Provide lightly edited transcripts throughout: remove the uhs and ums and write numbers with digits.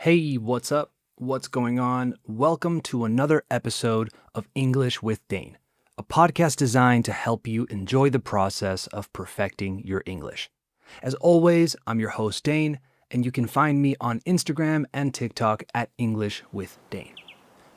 Hey, what's up? What's going on? Welcome to another episode of English with Dane, a podcast designed to help you enjoy the process of perfecting your English. As always, I'm your host, Dane, and you can find me on Instagram and TikTok at English with Dane.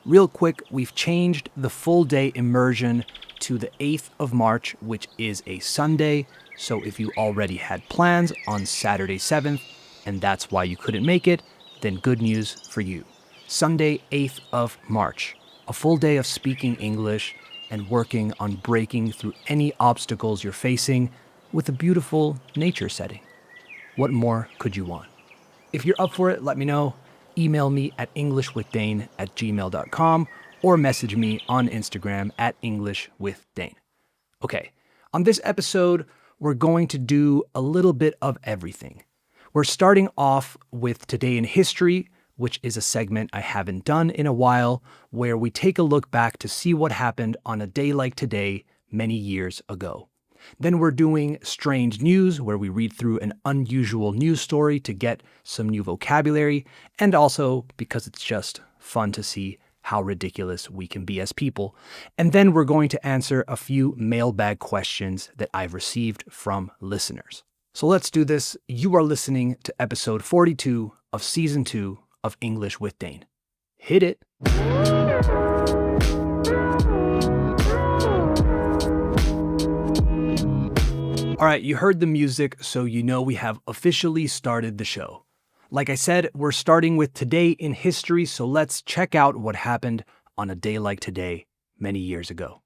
Real quick, we've changed the full day immersion to the 8th of March, which is a Sunday. So if you already had plans on Saturday 7th, and that's why you couldn't make it, then good news for you. Sunday, 8th of March, a full day of speaking English and working on breaking through any obstacles you're facing with a beautiful nature setting. What more could you want? If you're up for it, let me know. Email me at englishwithdane@gmail.com or message me on Instagram at englishwithdane. Okay, on this episode, we're going to do a little bit of everything. We're starting off with Today in History, which is a segment I haven't done in a while, where we take a look back to see what happened on a day like today many years ago. Then we're doing Strange News, where we read through an unusual news story to get some new vocabulary, and also because it's just fun to see how ridiculous we can be as people. And then we're going to answer a few mailbag questions that I've received from listeners. So let's do this. You are listening to episode 42 of season 2 of English with Dane. Hit it. All right, you heard the music, so you know we have officially started the show. Like I said, we're starting with Today in History, so let's check out what happened on a day like today many years ago.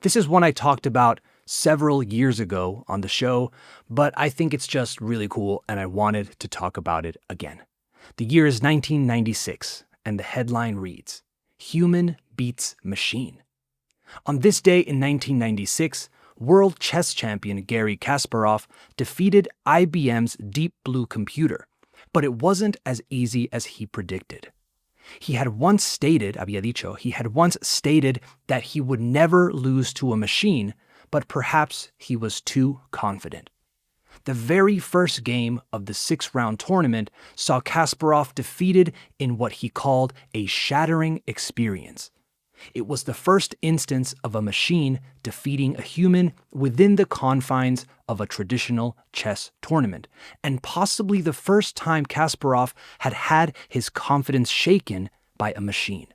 This is one I talked about several years ago on the show, but I think it's just really cool and I wanted to talk about it again. The year is 1996, and the headline reads, "Human beats machine." On this day in 1996, world chess champion Garry Kasparov defeated IBM's Deep Blue computer, but it wasn't as easy as he predicted. He had once stated that he would never lose to a machine, but perhaps he was too confident. The very first game of the 6-round tournament saw Kasparov defeated in what he called a shattering experience. It was the first instance of a machine defeating a human within the confines of a traditional chess tournament, and possibly the first time Kasparov had had his confidence shaken by a machine.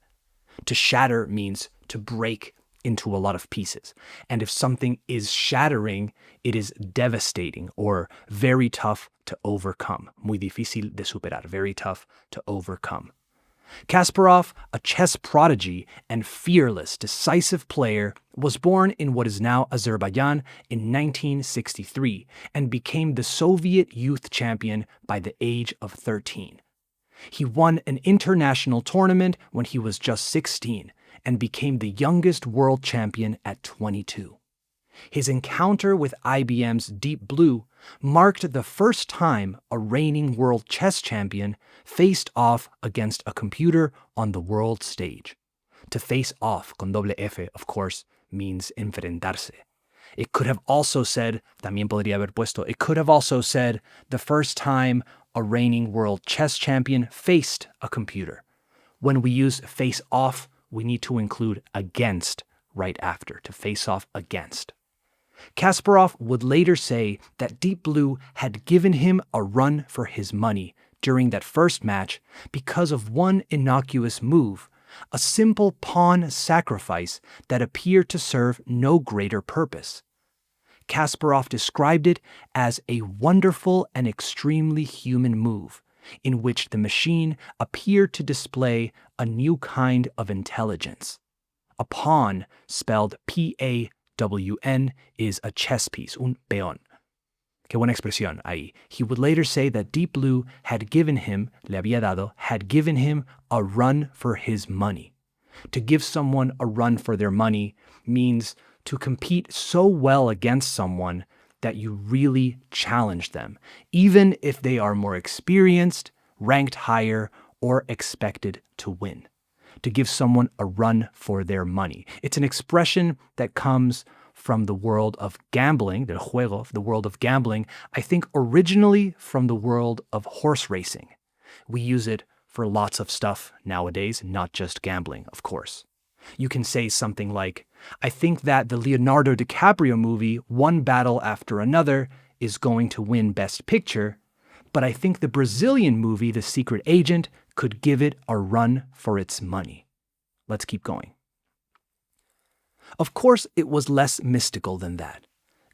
To shatter means to break into a lot of pieces, and if something is shattering, it is devastating or very tough to overcome. Muy difícil de superar, very tough to overcome. Kasparov, a chess prodigy and fearless, decisive player, was born in what is now Azerbaijan in 1963 and became the Soviet youth champion by the age of 13. He won an international tournament when he was just 16 and became the youngest world champion at 22. His encounter with IBM's Deep Blue marked the first time a reigning world chess champion faced off against a computer on the world stage. To face off, con doble F, of course, means enfrentarse. It could have also said, también podría haber puesto, it could have also said the first time a reigning world chess champion faced a computer. When we use face off, we need to include against right after, to face off against. Kasparov would later say that Deep Blue had given him a run for his money during that first match because of one innocuous move, a simple pawn sacrifice that appeared to serve no greater purpose. Kasparov described it as a wonderful and extremely human move, in which the machine appeared to display a new kind of intelligence. A pawn, spelled P-A-W-N, is a chess piece, un peón. Qué buena expresión ahí. He would later say that Deep Blue had given him a run for his money. To give someone a run for their money means to compete so well against someone that you really challenge them, even if they are more experienced, ranked higher, or expected to win. To give someone a run for their money. It's an expression that comes from the world of gambling, del juego, the world of gambling, I think originally from the world of horse racing. We use it for lots of stuff nowadays, not just gambling, of course. You can say something like, I think that the Leonardo DiCaprio movie, One Battle After Another, is going to win Best Picture, but I think the Brazilian movie, The Secret Agent, could give it a run for its money. Let's keep going. Of course, it was less mystical than that.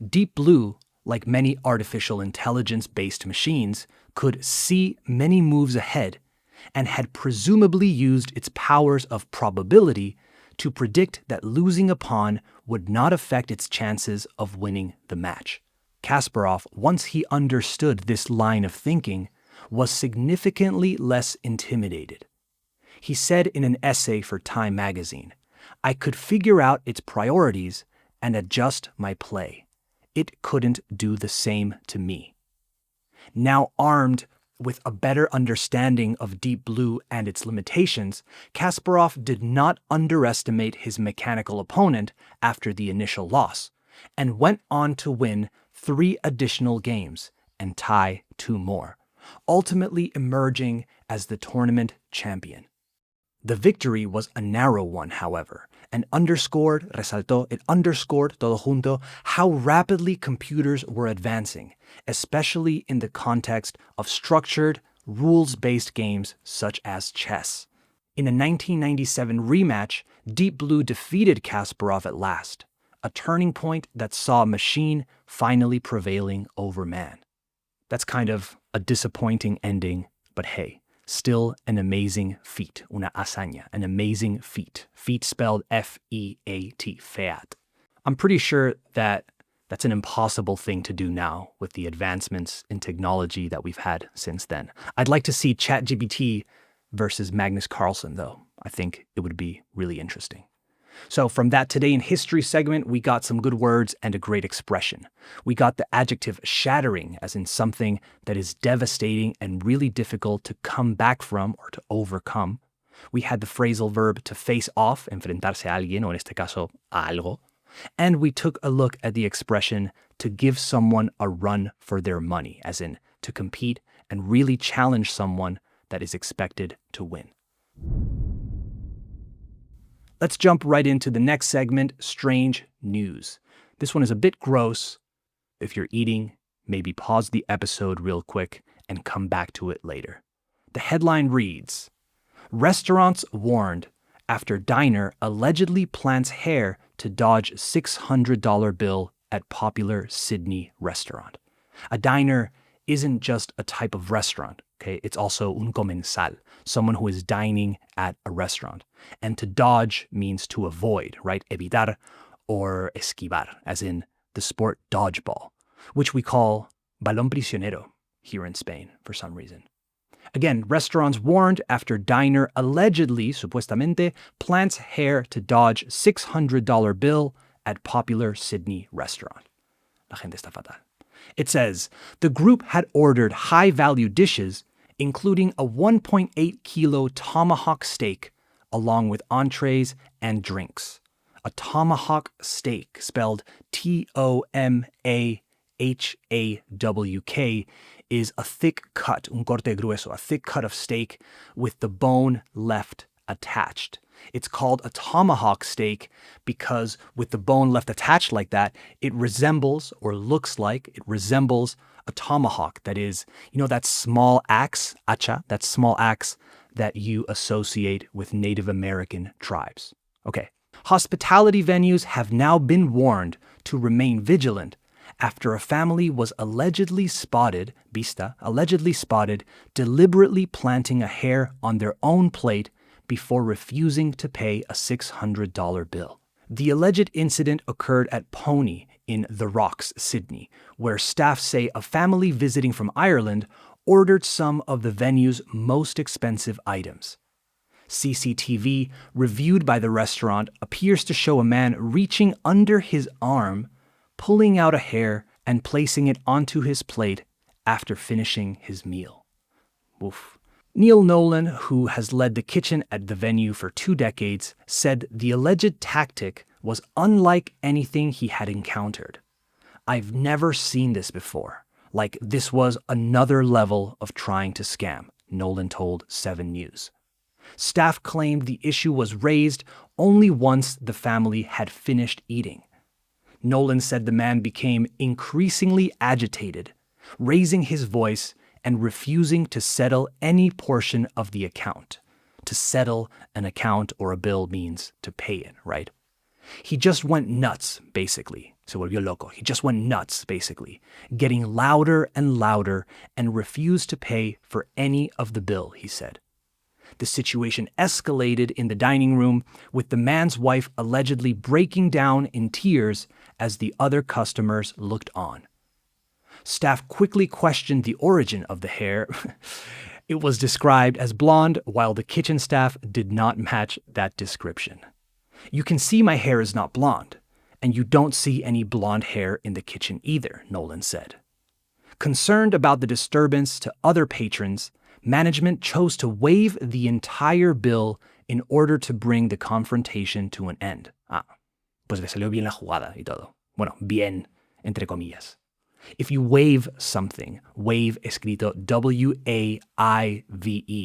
Deep Blue, like many artificial intelligence-based machines, could see many moves ahead and had presumably used its powers of probability to predict that losing a pawn would not affect its chances of winning the match. Kasparov, once he understood this line of thinking, was significantly less intimidated. He said in an essay for Time magazine, I could figure out its priorities and adjust my play. It couldn't do the same to me. Now armed with a better understanding of Deep Blue and its limitations, Kasparov did not underestimate his mechanical opponent after the initial loss, and went on to win 3 additional games and tie 2 more, ultimately emerging as the tournament champion. The victory was a narrow one, however, and it underscored todo junto how rapidly computers were advancing, especially in the context of structured, rules-based games such as chess. In a 1997 rematch, Deep Blue defeated Kasparov at last, a turning point that saw machine finally prevailing over man. That's kind of a disappointing ending, but hey, still an amazing feat, una hazaña, an amazing feat. Feat spelled F-E-A-T, feat. I'm pretty sure that that's an impossible thing to do now with the advancements in technology that we've had since then. I'd like to see ChatGPT versus Magnus Carlsen, though. I think it would be really interesting. So from that Today in History segment, we got some good words and a great expression. We got the adjective shattering, as in something that is devastating and really difficult to come back from or to overcome. We had the phrasal verb to face off, enfrentarse a alguien, o en este caso, a algo. And we took a look at the expression to give someone a run for their money, as in to compete and really challenge someone that is expected to win. Let's jump right into the next segment, Strange News. This one is a bit gross. If you're eating, maybe pause the episode real quick and come back to it later. The headline reads, Restaurants warned after diner allegedly plants hair to dodge $600 bill at popular Sydney restaurant. A diner isn't just a type of restaurant, okay? It's also un comensal, someone who is dining at a restaurant. And to dodge means to avoid, right? Evitar or esquivar, as in the sport dodgeball, which we call balón prisionero here in Spain for some reason. Again, restaurants warned after diner allegedly, supuestamente, plants hair to dodge $600 bill at popular Sydney restaurant. La gente está fatal. It says, the group had ordered high-value dishes, including a 1.8 kilo tomahawk steak, along with entrees and drinks. A tomahawk steak, spelled Tomahawk, is a thick cut, un corte grueso, a thick cut of steak with the bone left attached. It's called a tomahawk steak because with the bone left attached like that, it resembles or looks like it resembles a tomahawk. That is, you know, that small axe, hacha, that small axe that you associate with Native American tribes. Okay. Hospitality venues have now been warned to remain vigilant after a family was allegedly spotted deliberately planting a hair on their own plate before refusing to pay a $600 bill. The alleged incident occurred at Pony in The Rocks, Sydney, where staff say a family visiting from Ireland ordered some of the venue's most expensive items. CCTV reviewed by the restaurant appears to show a man reaching under his arm, pulling out a hair and placing it onto his plate after finishing his meal. Oof. Neil Nolan, who has led the kitchen at the venue for 2 decades, said the alleged tactic was unlike anything he had encountered. I've never seen this before. Like, this was another level of trying to scam. Nolan told 7 News. Staff claimed the issue was raised only once the family had finished eating. Nolan said the man became increasingly agitated, raising his voice and refusing to settle any portion of the account. To settle an account or a bill means to pay it, right? He just went nuts, basically. Se volvió loco. He just went nuts, basically, getting louder and louder and refused to pay for any of the bill, he said. The situation escalated in the dining room, with the man's wife allegedly breaking down in tears as the other customers looked on. Staff quickly questioned the origin of the hair. It was described as blonde, while the kitchen staff did not match that description. You can see my hair is not blonde, and you don't see any blonde hair in the kitchen either, Nolan said. Concerned about the disturbance to other patrons, management chose to waive the entire bill in order to bring the confrontation to an end. Pues le salió bien la jugada y todo. Bueno, bien, entre comillas. If you waive something, waive escrito W-A-I-V-E,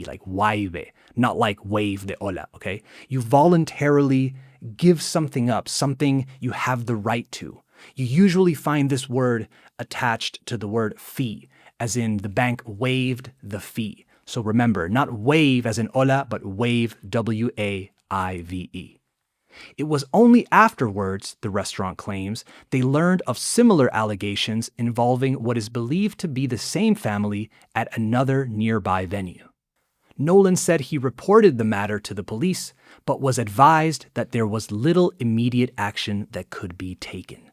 like waive, not like wave de hola, okay? You voluntarily give something up, something you have the right to. You usually find this word attached to the word fee, as in the bank waived the fee. So remember, not wave as in hola, but waive, W-A-I-V-E. It was only afterwards, the restaurant claims, they learned of similar allegations involving what is believed to be the same family at another nearby venue. Nolan said he reported the matter to the police, but was advised that there was little immediate action that could be taken.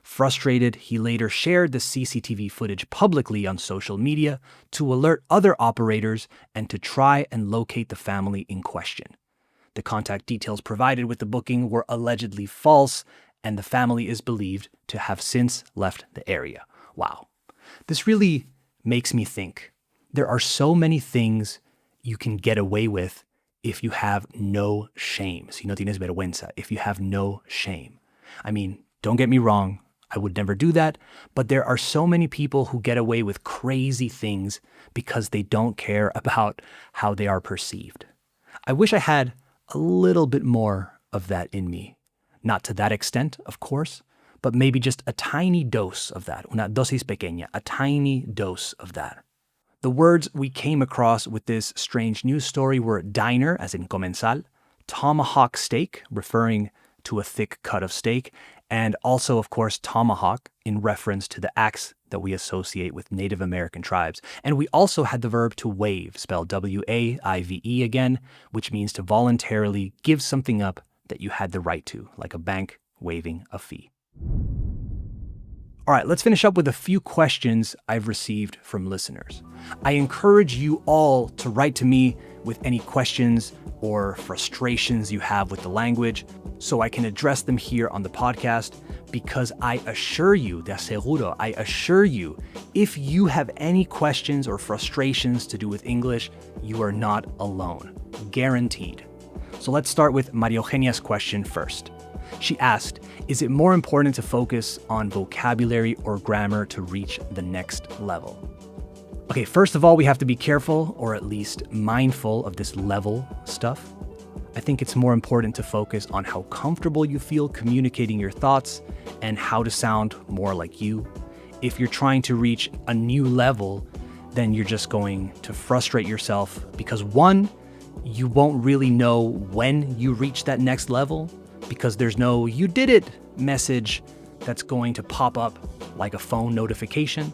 Frustrated, he later shared the CCTV footage publicly on social media to alert other operators and to try and locate the family in question. The contact details provided with the booking were allegedly false, and the family is believed to have since left the area. Wow. This really makes me think. There are so many things you can get away with if you have no shame. Si no tienes vergüenza, if you have no shame. I mean, don't get me wrong, I would never do that, but there are so many people who get away with crazy things because they don't care about how they are perceived. I wish I had a little bit more of that in me. Not to that extent, of course, but maybe just a tiny dose of that. Una dosis pequeña, a tiny dose of that. The words we came across with this strange news story were diner, as in comensal, tomahawk steak, referring to a thick cut of steak, and also, of course, tomahawk in reference to the axe that we associate with Native American tribes. And we also had the verb to waive, spelled W-A-I-V-E again, which means to voluntarily give something up that you had the right to, like a bank waiving a fee. All right, let's finish up with a few questions I've received from listeners. I encourage you all to write to me with any questions or frustrations you have with the language so I can address them here on the podcast, because I assure you, te aseguro, I assure you, if you have any questions or frustrations to do with English, you are not alone. Guaranteed. So let's start with Maria Eugenia's question first. She asked, is it more important to focus on vocabulary or grammar to reach the next level? Okay, first of all, we have to be careful, or at least mindful of this level stuff. I think it's more important to focus on how comfortable you feel communicating your thoughts and how to sound more like you. If you're trying to reach a new level, then you're just going to frustrate yourself because one, you won't really know when you reach that next level because there's no "you did it" message that's going to pop up like a phone notification.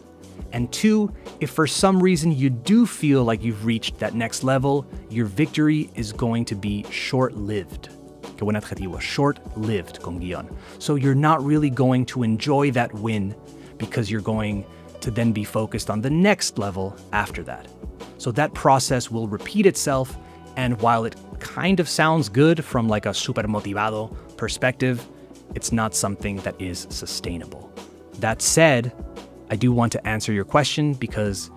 And two, if for some reason you do feel like you've reached that next level, your victory is going to be short-lived. Qué buen adjetivo, short-lived con guión. So you're not really going to enjoy that win because you're going to then be focused on the next level after that. So that process will repeat itself, and while it kind of sounds good from like a super motivado perspective, it's not something that is sustainable. That said, I do want to answer your question because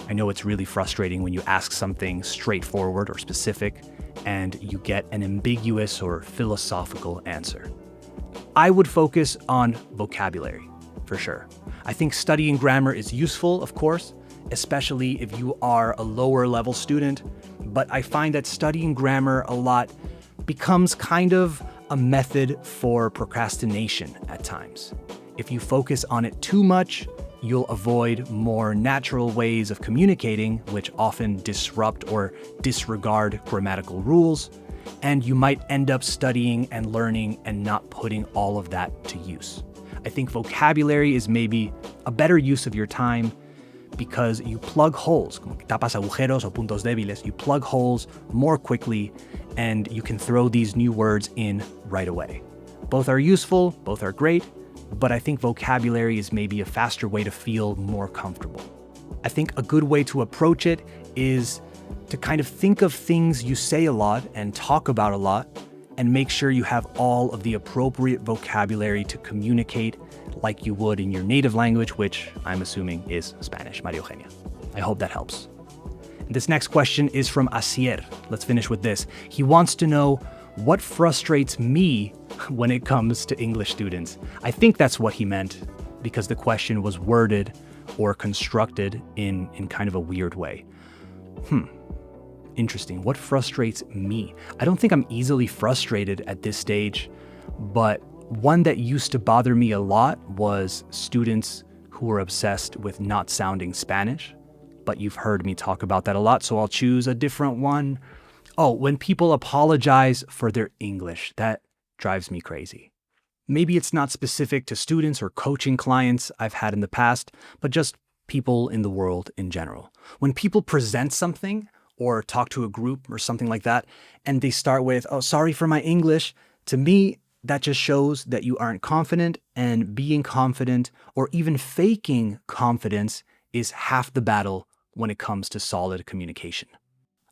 I know it's really frustrating when you ask something straightforward or specific and you get an ambiguous or philosophical answer. I would focus on vocabulary, for sure. I think studying grammar is useful, of course, especially if you are a lower level student. But I find that studying grammar a lot becomes kind of a method for procrastination at times. If you focus on it too much, you'll avoid more natural ways of communicating, which often disrupt or disregard grammatical rules, and you might end up studying and learning and not putting all of that to use. I think vocabulary is maybe a better use of your time because you plug holes, como que tapas agujeros o puntos débiles, you plug holes more quickly and you can throw these new words in right away. Both are useful, both are great, but I think vocabulary is maybe a faster way to feel more comfortable. I think a good way to approach it is to kind of think of things you say a lot and talk about a lot and make sure you have all of the appropriate vocabulary to communicate like you would in your native language, which I'm assuming is Spanish, María Eugenia. I hope that helps. This next question is from Asier. Let's finish with this. He wants to know what frustrates me when it comes to English students. I think that's what he meant because the question was worded or constructed in kind of a weird way. Interesting. What frustrates me? I don't think I'm easily frustrated at this stage, but one that used to bother me a lot was students who were obsessed with not sounding Spanish. But you've heard me talk about that a lot, so I'll choose a different one. Oh, when people apologize for their English, that drives me crazy. Maybe it's not specific to students or coaching clients I've had in the past, but just people in the world in general. When people present something or talk to a group or something like that, and they start with, oh, sorry for my English, to me, that just shows that you aren't confident, and being confident or even faking confidence is half the battle when it comes to solid communication.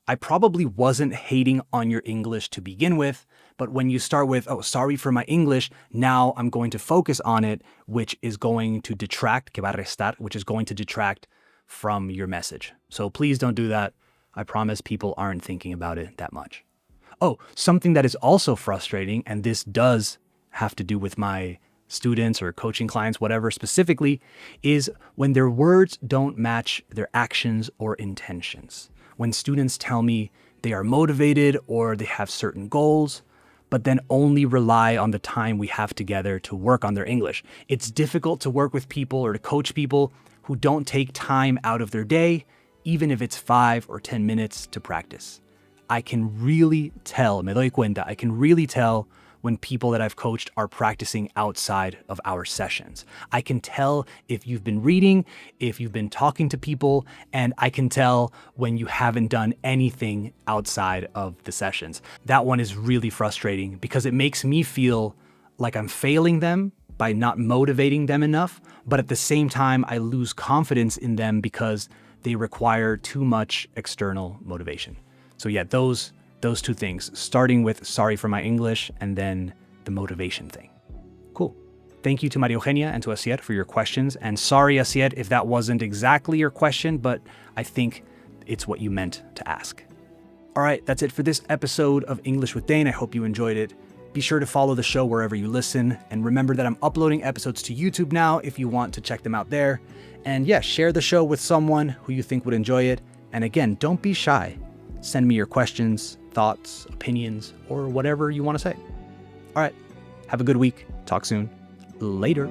I probably wasn't hating on your English to begin with, but when you start with, oh, sorry for my English, now I'm going to focus on it, which is going to detract, que va a restar, which is going to detract from your message. So please don't do that. I promise people aren't thinking about it that much. Oh, something that is also frustrating, and this does have to do with my students or coaching clients, whatever specifically, is when their words don't match their actions or intentions. When students tell me they are motivated or they have certain goals, but then only rely on the time we have together to work on their English. It's difficult to work with people or to coach people who don't take time out of their day, even if it's 5 or 10 minutes to practice. I can really tell, me doy cuenta, I can really tell when people that I've coached are practicing outside of our sessions. I can tell if you've been reading, if you've been talking to people, and I can tell when you haven't done anything outside of the sessions. That one is really frustrating because it makes me feel like I'm failing them by not motivating them enough, but at the same time, I lose confidence in them because they require too much external motivation. So yeah, those two things, starting with sorry for my English and then the motivation thing. Cool. Thank you to María Eugenia and to Asier for your questions. And sorry, Asier, if that wasn't exactly your question, but I think it's what you meant to ask. All right, that's it for this episode of English with Dane. I hope you enjoyed it. Be sure to follow the show wherever you listen. And remember that I'm uploading episodes to YouTube now if you want to check them out there. And yeah, share the show with someone who you think would enjoy it. And again, don't be shy. Send me your questions, thoughts, opinions, or whatever you want to say. All right, have a good week. Talk soon. Later.